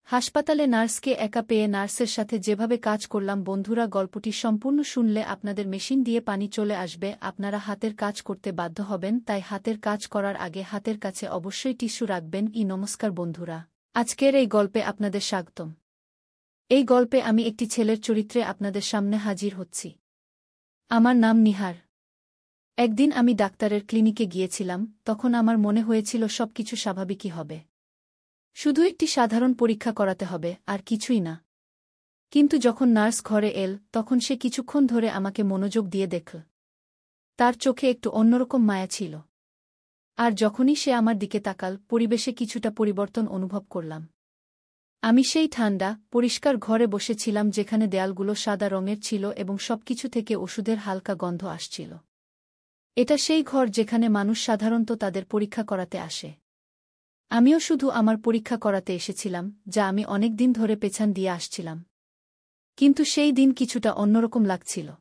হাসপাতালে নার্সকে একা পেয়ে নার্সের সাথে যেভাবে কাজ করলাম বন্ধুরা, গল্পটি সম্পূর্ণ শুনলে আপনাদের মেশিন দিয়ে পানি চলে আসবে, আপনারা হাতের কাজ করতে বাধ্য হবেন, তাই হাতের কাজ করার আগে হাতের কাছে অবশ্যই টিস্যু রাখবেন। নমস্কার বন্ধুরা, আজকের এই গল্পে আপনাদের স্বাগতম। এই গল্পে আমি একটি ছেলের চরিত্রে আপনাদের সামনে হাজির হচ্ছি। আমার নাম নিহার। একদিন আমি ডাক্তারের ক্লিনিকে গিয়েছিলাম, তখন আমার মনে হয়েছিল সবকিছু স্বাভাবিকই হবে। শুধু একটি সাধারণ পরীক্ষা করাতে হবে, আর কিছুই না। কিন্তু যখন নার্স ঘরে এল, তখন সে কিছুক্ষণ ধরে আমাকে মনোযোগ দিয়ে দেখল। তার চোখে একটু অন্যরকম মায়া ছিল। আর যখনই সে আমার দিকে তাকাল, পরিবেশে কিছুটা পরিবর্তন অনুভব করলাম। আমি সেই ঠান্ডা, পরিষ্কার ঘরে বসেছিলাম যেখানে দেয়ালগুলো সাদা রঙের ছিল এবং সবকিছু থেকে ওষুধের হালকা গন্ধ আসছিল। এটা সেই ঘর যেখানে মানুষ সাধারণত তাদের পরীক্ষা করাতে আসে। আমিও শুধু আমার পরীক্ষা করাতে এসেছিলাম, যা আমি অনেক দিন ধরে পেছান দিয়ে আসছিলাম। কিন্তু সেই দিন কিছুটা অন্যরকম লাগছিল।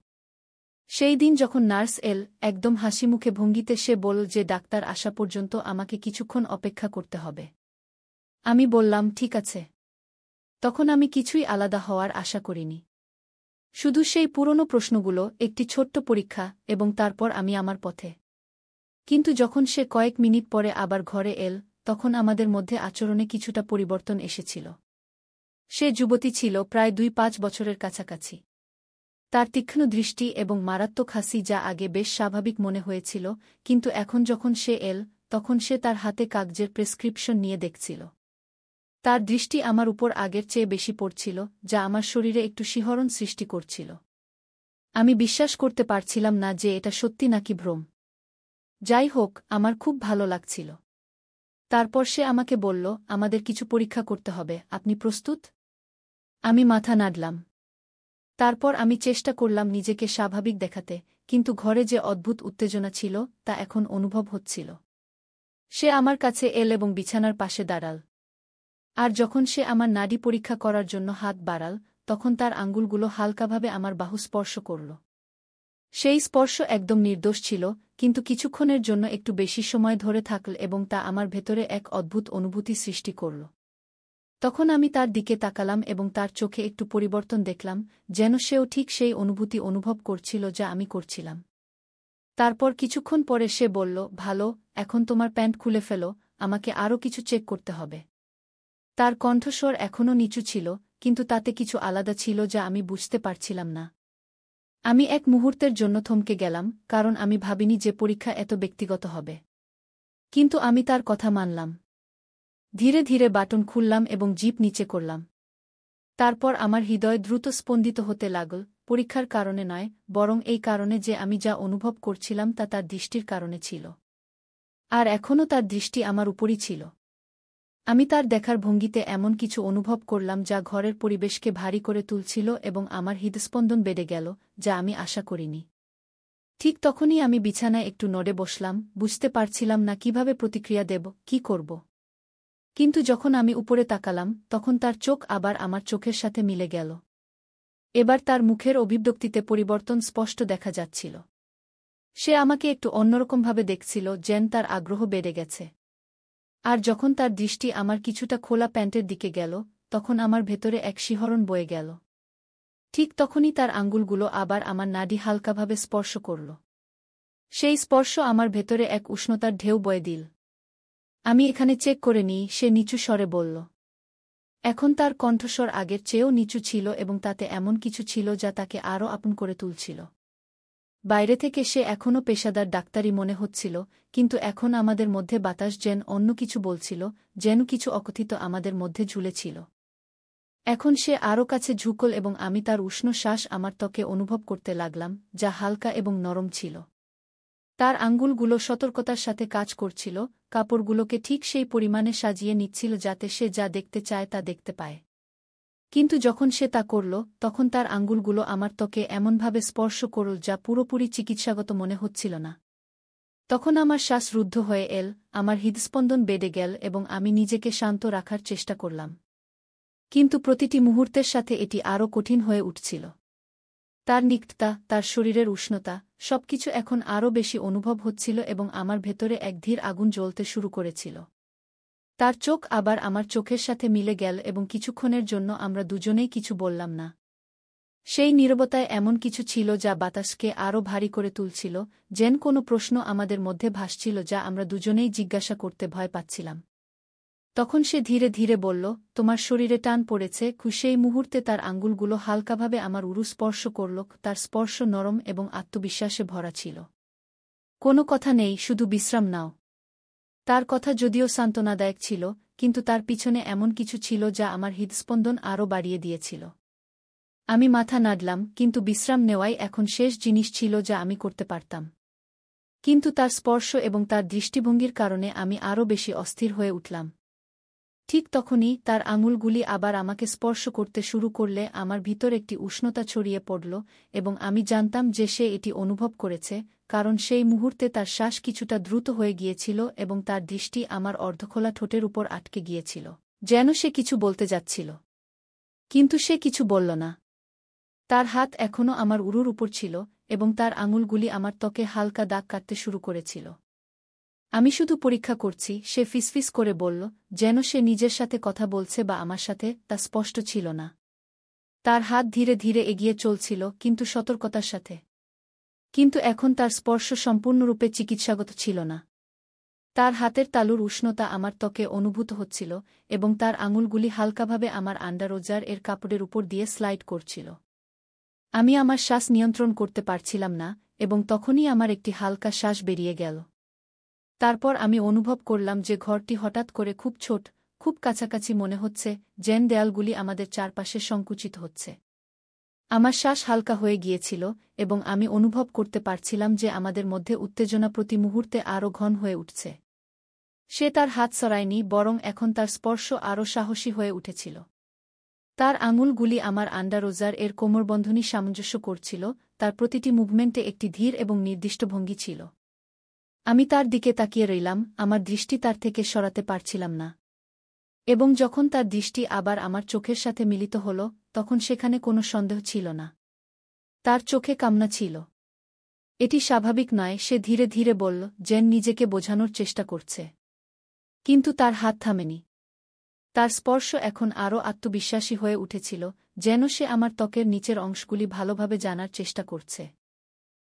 সেই দিন যখন নার্স এল, একদম হাসিমুখে ভঙ্গিতে সে বলল যে ডাক্তার আসা পর্যন্ত আমাকে কিছুক্ষণ অপেক্ষা করতে হবে। আমি বললাম, ঠিক আছে। তখন আমি কিছুই আলাদা হওয়ার আশা করিনি। শুধু সেই পুরনো প্রশ্নগুলো, একটি ছোট্ট পরীক্ষা, এবং তারপর আমি আমার পথে। কিন্তু যখন সে কয়েক মিনিট পরে আবার ঘরে এল, তখন আমাদের মধ্যে আচরণে কিছুটা পরিবর্তন এসেছিল। সে যুবতী ছিল, প্রায় ২-৫ বছরের কাছাকাছি। তার তীক্ষ্ণ দৃষ্টি এবং মারাত্মক হাসি যা আগে বেশ স্বাভাবিক মনে হয়েছিল, কিন্তু এখন যখন সে এল, তখন সে তার হাতে কাগজের প্রেসক্রিপশন নিয়ে দেখছিল। তার দৃষ্টি আমার উপর আগের চেয়ে বেশি পড়ছিল, যা আমার শরীরে একটু শিহরণ সৃষ্টি করছিল। আমি বিশ্বাস করতে পারছিলাম না যে এটা সত্যি নাকি ভ্রম। যাই হোক, আমার খুব ভালো লাগছিল। তারপর সে আমাকে বলল, আমাদের কিছু পরীক্ষা করতে হবে, আপনি প্রস্তুত? আমি মাথা নাড়লাম। তারপর আমি চেষ্টা করলাম নিজেকে স্বাভাবিক দেখাতে, কিন্তু ঘরে যে অদ্ভুত উত্তেজনা ছিল, তা এখন অনুভব হচ্ছিল। সে আমার কাছে এল এবং বিছানার পাশে দাঁড়াল। আর যখন সে আমার নাড়ি পরীক্ষা করার জন্য হাত বাড়াল, তখন তার আঙ্গুলগুলো হালকাভাবে আমার বাহু স্পর্শ করল। সেই স্পর্শ একদম নির্দোষ ছিল, কিন্তু কিছুক্ষণের জন্য একটু বেশি সময় ধরে থাকল এবং তা আমার ভেতরে এক অদ্ভুত অনুভূতি সৃষ্টি করল। তখন আমি তার দিকে তাকালাম এবং তার চোখে একটু পরিবর্তন দেখলাম, যেন সেও ঠিক সেই অনুভূতি অনুভব করছিল যা আমি করছিলাম। তারপর কিছুক্ষণ পরে সে বলল, ভালো, এখন তোমার প্যান্ট খুলে ফেলো, আমাকে আরও কিছু চেক করতে হবে। তার কণ্ঠস্বর এখনও নিচু ছিল, কিন্তু তাতে কিছু আলাদা ছিল যা আমি বুঝতে পারছিলাম না। আমি এক মুহূর্তের জন্য থমকে গেলাম, কারণ আমি ভাবিনি যে পরীক্ষা এত ব্যক্তিগত হবে। কিন্তু আমি তার কথা মানলাম। ধীরে ধীরে বাটন খুললাম এবং জিপ নিচে করলাম। তারপর আমার হৃদয় দ্রুত স্পন্দিত হতে লাগল, পরীক্ষার কারণে নয়, বরং এই কারণে যে আমি যা অনুভব করছিলাম তা তার দৃষ্টির কারণে ছিল। আর এখনও তার দৃষ্টি আমার উপরই ছিল। আমি তার দেখার ভঙ্গিতে এমন কিছু অনুভব করলাম যা ঘরের পরিবেশকে ভারী করে তুলছিল এবং আমার হৃদস্পন্দন বেড়ে গেল, যা আমি আশা করিনি। ঠিক তখনই আমি বিছানায় একটু নড়ে বসলাম, বুঝতে পারছিলাম না কিভাবে প্রতিক্রিয়া দেব, কি করব। কিন্তু যখন আমি উপরে তাকালাম, তখন তার চোখ আবার আমার চোখের সাথে মিলে গেল। এবার তার মুখের অভিব্যক্তিতে পরিবর্তন স্পষ্ট দেখা যাচ্ছিল। সে আমাকে একটু অন্যরকমভাবে দেখছিল, যেন তার আগ্রহ বেড়ে গেছে। আর যখন তার দৃষ্টি আমার কিছুটা খোলা প্যান্টের দিকে গেল, তখন আমার ভেতরে এক শিহরণ বয়ে গেল। ঠিক তখনই তার আঙ্গুলগুলো আবার আমার নাডি হালকাভাবে স্পর্শ করল। সেই স্পর্শ আমার ভেতরে এক উষ্ণতার ঢেউ বয়ে দিল। আমি এখানে চেক করে নিই, সে নিচু স্বরে বলল। এখন তার কণ্ঠস্বর আগের চেয়েও নিচু ছিল এবং তাতে এমন কিছু ছিল যা তাকে আরও আপন করে তুলছিল। বাইরে থেকে সে এখনও পেশাদার ডাক্তারি মনে হচ্ছিল, কিন্তু এখন আমাদের মধ্যে বাতাস যেন অন্য কিছু বলছিল, যেন কিছু অকথিত আমাদের মধ্যে ঝুলেছিল। এখন সে আরও কাছে ঝুঁকল এবং আমি তার উষ্ণ শ্বাস আমার ত্বকে অনুভব করতে লাগলাম, যা হালকা এবং নরম ছিল। তার আঙ্গুলগুলো সতর্কতার সাথে কাজ করছিল, কাপড়গুলোকে ঠিক সেই পরিমাণে সাজিয়ে নিচ্ছিল যাতে সে যা দেখতে চায় তা দেখতে পায়। কিন্তু যখন সে তা করল, তখন তার আঙ্গুলগুলো আমার ত্বকে এমনভাবে স্পর্শ করল যা পুরোপুরি চিকিৎসাগত মনে হচ্ছিল না। তখন আমার শ্বাস রুদ্ধ হয়ে এল, আমার হৃদস্পন্দন বেড়ে গেল এবং আমি নিজেকে শান্ত রাখার চেষ্টা করলাম। কিন্তু প্রতিটি মুহূর্তের সাথে এটি আরও কঠিন হয়ে উঠছিল। তার নিকটতা, তার শরীরের উষ্ণতা, সবকিছু এখন আরও বেশি অনুভব হচ্ছিল এবং আমার ভেতরে এক ধীর আগুন জ্বলতে শুরু করেছিল। তার চোখ আবার আমার চোখের সাথে মিলে গেল এবং কিছুক্ষণের জন্য আমরা দুজনেই কিছু বললাম না। সেই নীরবতায় এমন কিছু ছিল যা বাতাসকে আরও ভারী করে তুলছিল, যেন কোনো প্রশ্ন আমাদের মধ্যে ভাসছিল যা আমরা দুজনেই জিজ্ঞাসা করতে ভয় পাচ্ছিলাম। তখন সে ধীরে ধীরে বলল, তোমার শরীরে টান পড়েছে। সেই মুহূর্তে তার আঙ্গুলগুলো হালকাভাবে আমার উরু স্পর্শ করল, তার স্পর্শ নরম এবং আত্মবিশ্বাসে ভরা ছিল। কোনো কথা নেই, শুধু বিশ্রাম নাও। তার কথা যদিও সান্ত্বনাদায়ক ছিল, কিন্তু তার পিছনে এমন কিছু ছিল যা আমার হৃদস্পন্দন আরও বাড়িয়ে দিয়েছিল। আমি মাথা নাড়লাম, কিন্তু বিশ্রাম নেওয়াই এখন শেষ জিনিস ছিল যা আমি করতে পারতাম। কিন্তু তার স্পর্শ এবং তার দৃষ্টিভঙ্গির কারণে আমি আরও বেশি অস্থির হয়ে উঠলাম। ঠিক তখনই তার আঙুলগুলি আবার আমাকে স্পর্শ করতে শুরু করলে আমার ভিতর একটি উষ্ণতা ছড়িয়ে পড়ল, এবং আমি জানতাম যে সে এটি অনুভব করেছে, কারণ সেই মুহূর্তে তার শ্বাস কিছুটা দ্রুত হয়ে গিয়েছিল এবং তার দৃষ্টি আমার অর্ধখোলা ঠোঁটের উপর আটকে গিয়েছিল, যেন সে কিছু বলতে যাচ্ছিল। কিন্তু সে কিছু বলল না। তার হাত এখনও আমার উরুর উপর ছিল, এবং তার আঙুলগুলি আমার ত্বকে হালকা দাগ কাটতে শুরু করেছিল। আমি শুধু পরীক্ষা করছি, সে ফিসফিস করে বলল, যেন সে নিজের সাথে কথা বলছে বা আমার সাথে, তা স্পষ্ট ছিল না। তার হাত ধীরে ধীরে এগিয়ে চলছিল, কিন্তু সতর্কতার সাথে। কিন্তু এখন তার স্পর্শ সম্পূর্ণরূপে চিকিৎসাগত ছিল না। তার হাতের তালুর উষ্ণতা আমার ত্বকে অনুভূত হচ্ছিল, এবং তার আঙুলগুলি হালকাভাবে আমার আন্ডারওয়্যার এর কাপড়ের উপর দিয়ে স্লাইড করছিল। আমি আমার শ্বাস নিয়ন্ত্রণ করতে পারছিলাম না, এবং তখনই আমার একটি হালকা শ্বাস বেরিয়ে গেল। তারপর আমি অনুভব করলাম যে ঘরটি হঠাৎ করে খুব ছোট, খুব কাছাকাছি মনে হচ্ছে, যেন দেয়ালগুলি আমাদের চারপাশে সংকুচিত হচ্ছে। আমার শ্বাস হালকা হয়ে গিয়েছিল, এবং আমি অনুভব করতে পারছিলাম যে আমাদের মধ্যে উত্তেজনা প্রতি মুহূর্তে আরও ঘন হয়ে উঠছে। সে তার হাত সরায়নি, বরং এখন তার স্পর্শ আরও সাহসী হয়ে উঠেছিল। তার আঙুলগুলি আমার আন্ডারওয়্যার এর কোমরবন্ধনী সামঞ্জস্য করছিল, তার প্রতিটি মুভমেন্টে একটি ধীর এবং নির্দিষ্ট ভঙ্গি ছিল। আমি তার দিকে তাকিয়ে রইলাম, আমার দৃষ্টি তার থেকে সরাতে পারছিলাম না। এবং যখন তার দৃষ্টি আবার আমার চোখের সাথে মিলিত হল, তখন সেখানে কোনো সন্দেহ ছিল না। তার চোখে কামনা ছিল। এটি স্বাভাবিক নয়, সে ধীরে ধীরে বলল, যেন নিজেকে বোঝানোর চেষ্টা করছে। কিন্তু তার হাত থামেনি। তার স্পর্শ এখন আরও আত্মবিশ্বাসী হয়ে উঠেছিল, যেন সে আমার ত্বকের নিচের অংশগুলি ভালোভাবে জানার চেষ্টা করছে।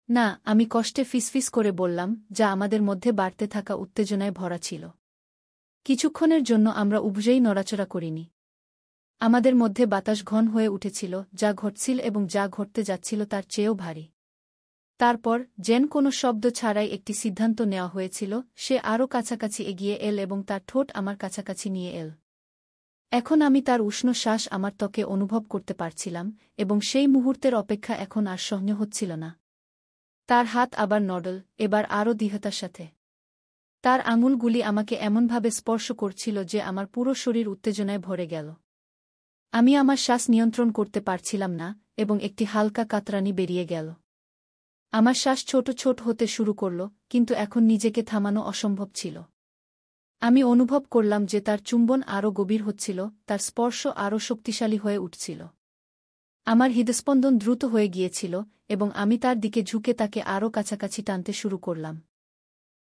না, আমি কষ্টে ফিসফিস করে বললাম, যা আমাদের মধ্যে বাড়তে থাকা উত্তেজনায় ভরা ছিল। কিছুক্ষণের জন্য আমরা উভয়েই নড়াচড়া করিনি। আমাদের মধ্যে বাতাস ঘন হয়ে উঠেছিল, যা ঘটছিল এবং যা ঘটতে যাচ্ছিল তার চেয়েও ভারী। তারপর, যেন কোনো শব্দ ছাড়াই একটি সিদ্ধান্ত নেওয়া হয়েছিল, সে আরও কাছাকাছি এগিয়ে এল এবং তার ঠোঁট আমার কাছাকাছি নিয়ে এল। এখন আমি তার উষ্ণ শ্বাস আমার ত্বকে অনুভব করতে পারছিলাম, এবং সেই মুহূর্তের অপেক্ষা এখন আর সহ্য হচ্ছিল না। তার হাত আবার নড়ল, এবার আরও দৃঢ়তার সাথে। তার আঙুলগুলি আমাকে এমনভাবে স্পর্শ করছিল যে আমার পুরো শরীর উত্তেজনায় ভরে গেল। আমি আমার শ্বাস নিয়ন্ত্রণ করতে পারছিলাম না, এবং একটি হালকা কাতরানি বেরিয়ে গেল। আমার শ্বাস ছোট ছোট হতে শুরু করল, কিন্তু এখন নিজেকে থামানো অসম্ভব ছিল। আমি অনুভব করলাম যে তার চুম্বন আরও গভীর হচ্ছিল, তার স্পর্শ আরও শক্তিশালী হয়ে উঠছিল। আমার হৃদস্পন্দন দ্রুত হয়ে গিয়েছিল, এবং আমি তার দিকে ঝুঁকে তাকে আরও কাছাকাছি টানতে শুরু করলাম।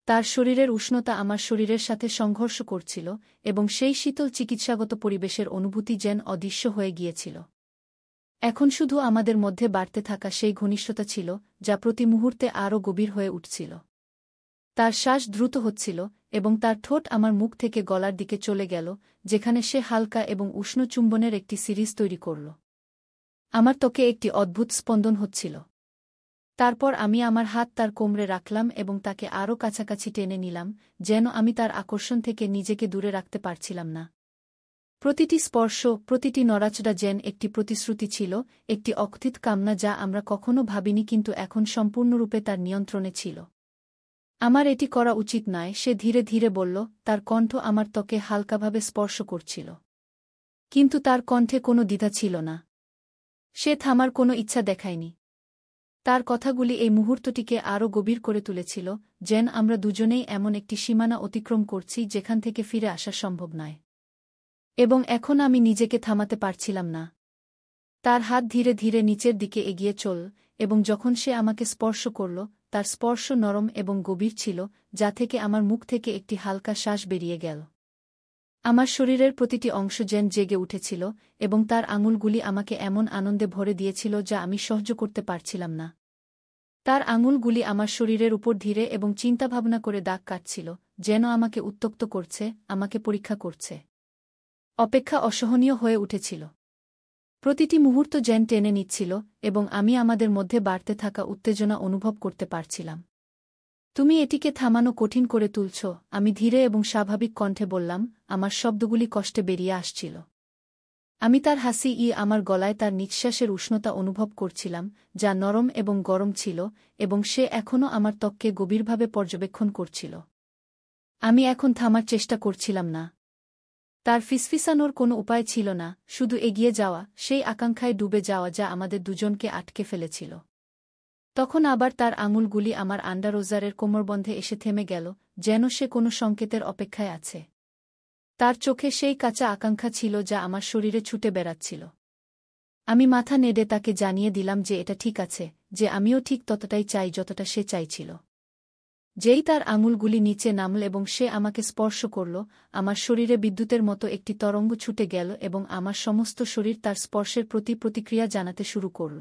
তার শরীরের উষ্ণতা আমার শরীরের সাথে সংঘর্ষ করছিল, এবং সেই শীতল চিকিৎসাগত পরিবেশের অনুভূতি যেন অদৃশ্য হয়ে গিয়েছিল। এখন শুধু আমাদের মধ্যে বাড়তে থাকা সেই ঘনিষ্ঠতা ছিল, যা প্রতি মুহূর্তে আরও গভীর হয়ে উঠছিল। তার শ্বাস দ্রুত হচ্ছিল, এবং তার ঠোঁট আমার মুখ থেকে গলার দিকে চলে গেল, যেখানে সে হালকা এবং উষ্ণ চুম্বনের একটি সিরিজ তৈরি করল। আমার ত্বকে একটি অদ্ভুত স্পন্দন হচ্ছিল। তারপর আমি আমার হাত তার কোমরে রাখলাম এবং তাকে আরও কাছাকাছি টেনে নিলাম, যেন আমি তার আকর্ষণ থেকে নিজেকে দূরে রাখতে পারছিলাম না। প্রতিটি স্পর্শ, প্রতিটি নড়াচড়া যেন একটি প্রতিশ্রুতি ছিল, একটি অকথিত কামনা যা আমরা কখনো ভাবিনি কিন্তু এখন সম্পূর্ণরূপে তার নিয়ন্ত্রণে ছিল। আমার এটি করা উচিত নয়, সে ধীরে ধীরে বলল, তার কণ্ঠ আমার ত্বকে হালকাভাবে স্পর্শ করছিল। কিন্তু তার কণ্ঠে কোনো দ্বিধা ছিল না। সে থামার কোনো ইচ্ছা দেখায়নি। তার কথাগুলি এই মুহূর্তটিকে আরও গভীর করে তুলেছিল, যেন আমরা দুজনেই এমন একটি সীমানা অতিক্রম করছি যেখান থেকে ফিরে আসা সম্ভব নয়। এবং এখন আমি নিজেকে থামাতে পারছিলাম না। তার হাত ধীরে ধীরে নিচের দিকে এগিয়ে চল, এবং যখন সে আমাকে স্পর্শ করল, তার স্পর্শ নরম এবং গভীর ছিল, যা থেকে আমার মুখ থেকে একটি হালকা শ্বাস বেরিয়ে গেল। আমার শরীরের প্রতিটি অংশ যেন জেগে উঠেছিল এবং তার আঙুলগুলি আমাকে এমন আনন্দে ভরে দিয়েছিল যা আমি সহ্য করতে পারছিলাম না। তার আঙুলগুলি আমার শরীরের উপর ধীরে এবং চিন্তাভাবনা করে দাগ কাটছিল, যেন আমাকে উত্ত্যক্ত করছে, আমাকে পরীক্ষা করছে। অপেক্ষা অসহনীয় হয়ে উঠেছিল। প্রতিটি মুহূর্ত যেন টেনে নিচ্ছিল এবং আমি আমাদের মধ্যে বাড়তে থাকা উত্তেজনা অনুভব করতে পারছিলাম। তুমি এটিকে থামানো কঠিন করে তুলছ, আমি ধীরে এবং স্বাভাবিক কণ্ঠে বললাম, আমার শব্দগুলি কষ্টে বেরিয়ে আসছিল। আমি তার হাসি আমার গলায় তার নিঃশ্বাসের উষ্ণতা অনুভব করছিলাম, যা নরম এবং গরম ছিল, এবং সে এখনও আমার ত্বককে গভীরভাবে পর্যবেক্ষণ করছিল। আমি এখন থামার চেষ্টা করছিলাম না। তার ফিসফিসানোর কোনো উপায় ছিল না, শুধু এগিয়ে যাওয়া, সেই আকাঙ্ক্ষায় ডুবে যাওয়া যা আমাদের দুজনকে আটকে ফেলেছিল। তখন আবার তার আঙুলগুলি আমার আন্ডারোজারের কোমরবন্ধে এসে থেমে গেল, যেন সে কোনো সংকেতের অপেক্ষায় আছে। তার চোখে সেই কাঁচা আকাঙ্ক্ষা ছিল যা আমার শরীরে ছুটে বেড়াচ্ছিল। আমি মাথা নেড়ে তাকে জানিয়ে দিলাম যে এটা ঠিক আছে, যে আমিও ঠিক ততটাই চাই যতটা সে চাইছিল। যেই তার আঙুলগুলি নিচে নামল এবং সে আমাকে স্পর্শ করল, আমার শরীরে বিদ্যুতের মতো একটি তরঙ্গ ছুটে গেল এবং আমার সমস্ত শরীর তার স্পর্শের প্রতি প্রতিক্রিয়া জানাতে শুরু করল।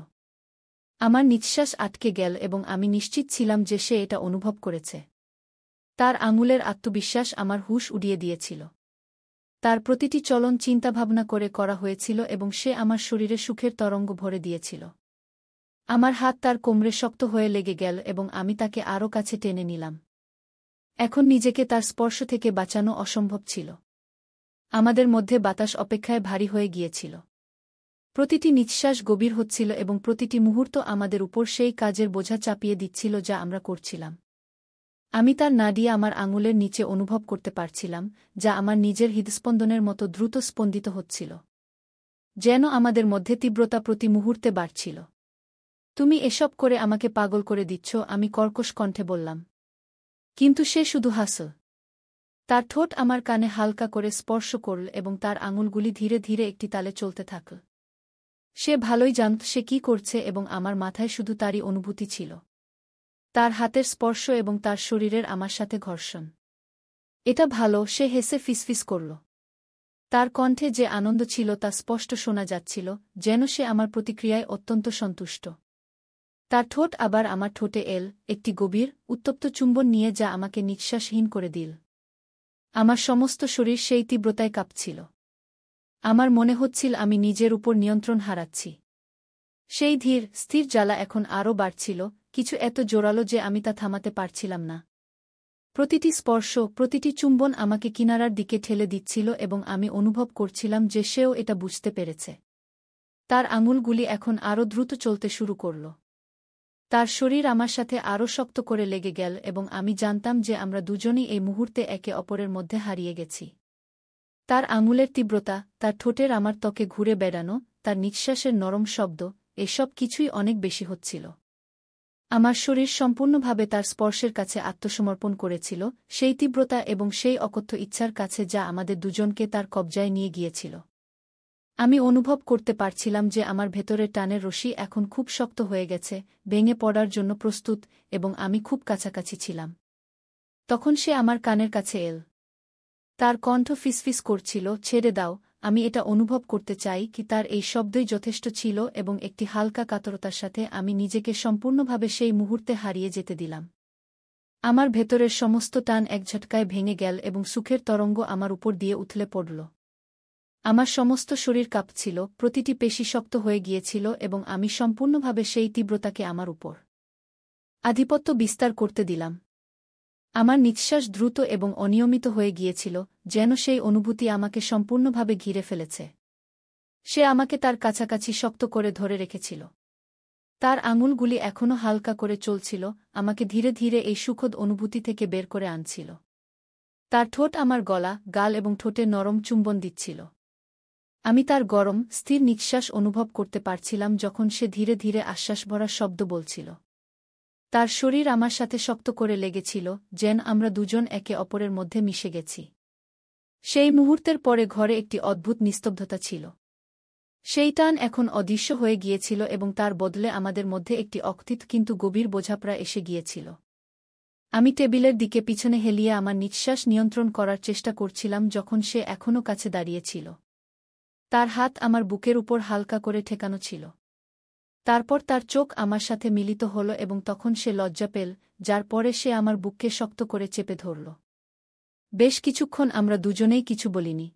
আমার নিঃশ্বাস আটকে গেল এবং আমি নিশ্চিত ছিলাম যে সে এটা অনুভব করেছে। তার আঙুলের আত্মবিশ্বাস আমার হুঁশ উড়িয়ে দিয়েছিল। তার প্রতিটি চলন চিন্তাভাবনা করে করা হয়েছিল এবং সে আমার শরীরে সুখের তরঙ্গ ভরে দিয়েছিল। আমার হাত তার কোমরে শক্ত হয়ে লেগে গেল এবং আমি তাকে আরও কাছে টেনে নিলাম। এখন নিজেকে তার স্পর্শ থেকে বাঁচানো অসম্ভব ছিল। আমাদের মধ্যে বাতাস অপেক্ষায় ভারী হয়ে গিয়েছিল। প্রতিটি নিঃশ্বাস গভীর হচ্ছিল এবং প্রতিটি মুহূর্ত আমাদের উপর সেই কাজের বোঝা চাপিয়ে দিচ্ছিল যা আমরা করছিলাম। আমি তার নাড়ি আমার আঙুলের নিচে অনুভব করতে পারছিলাম, যা আমার নিজের হৃদস্পন্দনের মতো দ্রুত স্পন্দিত হচ্ছিল। যেন আমাদের মধ্যে তীব্রতা প্রতি মুহূর্তে বাড়ছিল। তুমি এসব করে আমাকে পাগল করে দিচ্ছ, আমি কর্কশ কণ্ঠে বললাম। কিন্তু সে শুধু হাসল। তার ঠোঁট আমার কানে হালকা করে স্পর্শ করল এবং তার আঙুলগুলি ধীরে ধীরে একটি তালে চলতে থাকল। সে ভালোই জানত সে কি করছে এবং আমার মাথায় শুধু তারই অনুভূতি ছিল। তার হাতের স্পর্শ এবং তার শরীরের আমার সাথে ঘর্ষণ। এটা ভালো, সে হেসে ফিসফিস করল। তার কণ্ঠে যে আনন্দ ছিল তা স্পষ্ট শোনা যাচ্ছিল, যেন সে আমার প্রতিক্রিয়ায় অত্যন্ত সন্তুষ্ট। তার ঠোঁট আবার আমার ঠোঁটে এল, একটি গভীর, উত্তপ্ত চুম্বন নিয়ে যা আমাকে নিঃশ্বাসহীন করে দিল। আমার সমস্ত শরীর সেই তীব্রতায় কাঁপছিল। আমার মনে হচ্ছিল আমি নিজের উপর নিয়ন্ত্রণ হারাচ্ছি। সেই ধীর, স্থির জ্বালা এখন আরও বাড়ছিল, কিছু এত জোরালো যে আমি তা থামাতে পারছিলাম না। প্রতিটি স্পর্শ, প্রতিটি চুম্বন আমাকে কিনারার দিকে ঠেলে দিচ্ছিল এবং আমি অনুভব করছিলাম যে সেও এটা বুঝতে পেরেছে। তার আঙুলগুলি এখন আরও দ্রুত চলতে শুরু করল। তার শরীর আমার সাথে আরও শক্ত করে লেগে গেল এবং আমি জানতাম যে আমরা দুজনই এই মুহূর্তে একে অপরের মধ্যে হারিয়ে গেছি। তার আঙুলের তীব্রতা, তার ঠোঁটের আমার ত্বকে ঘুরে বেড়ানো, তার নিঃশ্বাসের নরম শব্দ, এসব কিছুই অনেক বেশি হচ্ছিল। আমার শরীর সম্পূর্ণভাবে তার স্পর্শের কাছে আত্মসমর্পণ করেছিল, সেই তীব্রতা এবং সেই অকথ্য ইচ্ছার কাছে যা আমাদের দুজনকে তার কবজায় নিয়ে গিয়েছিল। আমি অনুভব করতে পারছিলাম যে আমার ভেতরের টানের রশি এখন খুব শক্ত হয়ে গেছে, ভেঙে পড়ার জন্য প্রস্তুত, এবং আমি খুব কাছাকাছি ছিলাম। তখন সে আমার কানের কাছে এল। তার কণ্ঠ ফিসফিস করছিল, ছেড়ে দাও, আমি এটা অনুভব করতে চাই কি। তার এই শব্দই যথেষ্ট ছিল এবং একটি হালকা কাতরতার সাথে আমি নিজেকে সম্পূর্ণভাবে সেই মুহূর্তে হারিয়ে যেতে দিলাম। আমার ভেতরের সমস্ত টান এক ঝটকায় ভেঙে গেল এবং সুখের তরঙ্গ আমার উপর দিয়ে উথলে পড়ল। আমার সমস্ত শরীর কাঁপছিল, প্রতিটি পেশি শক্ত হয়ে গিয়েছিল এবং আমি সম্পূর্ণভাবে সেই তীব্রতাকে আমার উপর আধিপত্য বিস্তার করতে দিলাম। আমার নিঃশ্বাস দ্রুত এবং অনিয়মিত হয়ে গিয়েছিল, যেন সেই অনুভূতি আমাকে সম্পূর্ণভাবে ঘিরে ফেলেছে। সে আমাকে তার কাছাকাছি শক্ত করে ধরে রেখেছিল। তার আঙুলগুলি এখনও হালকা করে চলছিল, আমাকে ধীরে ধীরে এই সুখদ অনুভূতি থেকে বের করে আনছিল। তার ঠোঁট আমার গলা, গাল এবং ঠোঁটে নরম চুম্বন দিচ্ছিল। আমি তার গরম, স্থির নিঃশ্বাস অনুভব করতে পারছিলাম যখন সে ধীরে ধীরে আশ্বাসভরা শব্দ বলছিল। তার শরীর আমার সাথে শক্ত করে লেগেছিল, যেন আমরা দুজন একে অপরের মধ্যে মিশে গেছি। সেই মুহূর্তের পরে ঘরে একটি অদ্ভুত নিস্তব্ধতা ছিল। সেই টান এখন অদৃশ্য হয়ে গিয়েছিল এবং তার বদলে আমাদের মধ্যে একটি অকথিত কিন্তু গভীর বোঝাপড়া এসে গিয়েছিল। আমি টেবিলের দিকে পিছনে হেলিয়ে আমার নিঃশ্বাস নিয়ন্ত্রণ করার চেষ্টা করছিলাম যখন সে এখনও কাছে দাঁড়িয়েছিল। তার হাত আমার বুকের উপর হালকা করে ঠেকানো ছিল। তারপর তার চোখ আমার সাথে মিলিত হল এবং তখন সে লজ্জা পেল, যার পরে সে আমার বুককে শক্ত করে চেপে ধরল। বেশ কিছুক্ষণ আমরা দুজনেই কিছু বলিনি।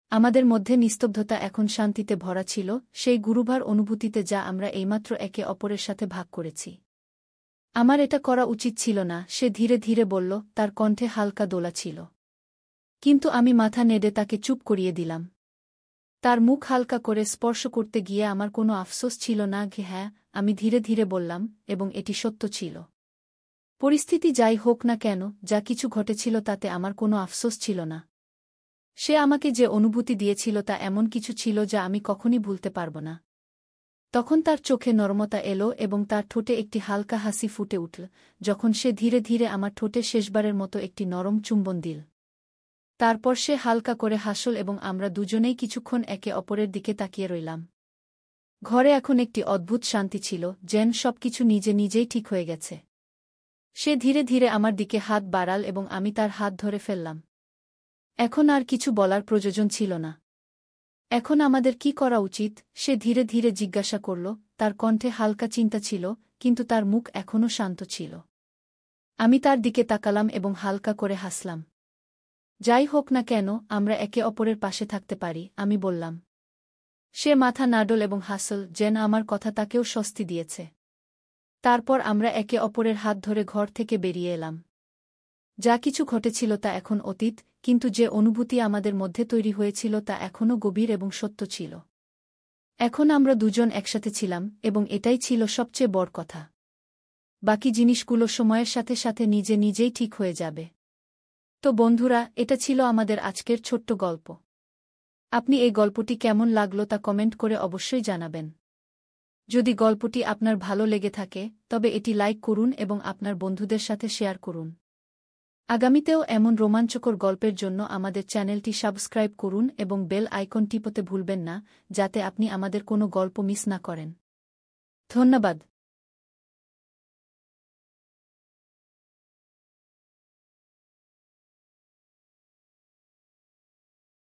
আমাদের মধ্যে নিস্তব্ধতা এখন শান্তিতে ভরা ছিল, সেই গুরুভার অনুভূতিতে যা আমরা এইমাত্র একে অপরের সাথে ভাগ করেছি। আমার এটা করা উচিত ছিল না, সে ধীরে ধীরে বলল, তার কণ্ঠে হালকা দোলা ছিল। কিন্তু আমি মাথা নেড়ে তাকে চুপ করিয়ে দিলাম। তার মুখ হালকা করে স্পর্শ করতে গিয়ে আমার কোনো আফসোস ছিল না। হ্যাঁ, আমি ধীরে ধীরে বললাম, এবং এটি সত্য ছিল। পরিস্থিতি যাই হোক না কেন, যা কিছু ঘটেছিল তাতে আমার কোনো আফসোস ছিল না। সে আমাকে যে অনুভূতি দিয়েছিল তা এমন কিছু ছিল যা আমি কখনই ভুলতে পারব না। তখন তার চোখে নরমতা এলো এবং তার ঠোঁটে একটি হালকা হাসি ফুটে উঠল, যখন সে ধীরে ধীরে আমার ঠোঁটে শেষবারের মতো একটি নরম চুম্বন দিল। তারপর সে হালকা করে হাসল এবং আমরা দুজনেই কিছুক্ষণ একে অপরের দিকে তাকিয়ে রইলাম। ঘরে এখন একটি অদ্ভুত শান্তি ছিল, যেন সবকিছু নিজে নিজেই ঠিক হয়ে গেছে। সে ধীরে ধীরে আমার দিকে হাত বাড়াল এবং আমি তার হাত ধরে ফেললাম। এখন আর কিছু বলার প্রয়োজন ছিল না। এখন আমাদের কি করা উচিত, সে ধীরে ধীরে জিজ্ঞাসা করল, তার কণ্ঠে হালকা চিন্তা ছিল, কিন্তু তার মুখ এখনও শান্ত ছিল। আমি তার দিকে তাকালাম এবং হালকা করে হাসলাম। যাই হোক না কেন, আমরা একে অপরের পাশে থাকতে পারি, আমি বললাম। সে মাথা নাড়ল এবং হাসল, যেন আমার কথা তাকেও স্বস্তি দিয়েছে। তারপর আমরা একে অপরের হাত ধরে ঘর থেকে বেরিয়ে এলাম। যা কিছু ঘটেছিল তা এখন অতীত, কিন্তু যে অনুভূতি আমাদের মধ্যে তৈরি হয়েছিল তা এখনও গভীর এবং সত্য ছিল। এখন আমরা দুজন একসাথে ছিলাম, এবং এটাই ছিল সবচেয়ে বড় কথা। বাকি জিনিসগুলো সময়ের সাথে সাথে নিজে নিজেই ঠিক হয়ে যাবে। তো বন্ধুরা, এটা ছিল আমাদের আজকের ছোট্ট গল্প। আপনি এই গল্পটি কেমন লাগলো তা কমেন্ট করে অবশ্যই জানাবেন। যদি গল্পটি আপনার ভালো লেগে থাকে, তবে এটি লাইক করুন এবং আপনার বন্ধুদের সাথে শেয়ার করুন। আগামীতেও এমন রোমাঞ্চকর গল্পের জন্য আমাদের চ্যানেলটি সাবস্ক্রাইব করুন এবং বেল আইকন টিপতে ভুলবেন না, যাতে আপনি আমাদের কোনো গল্প মিস না করেন। ধন্যবাদ।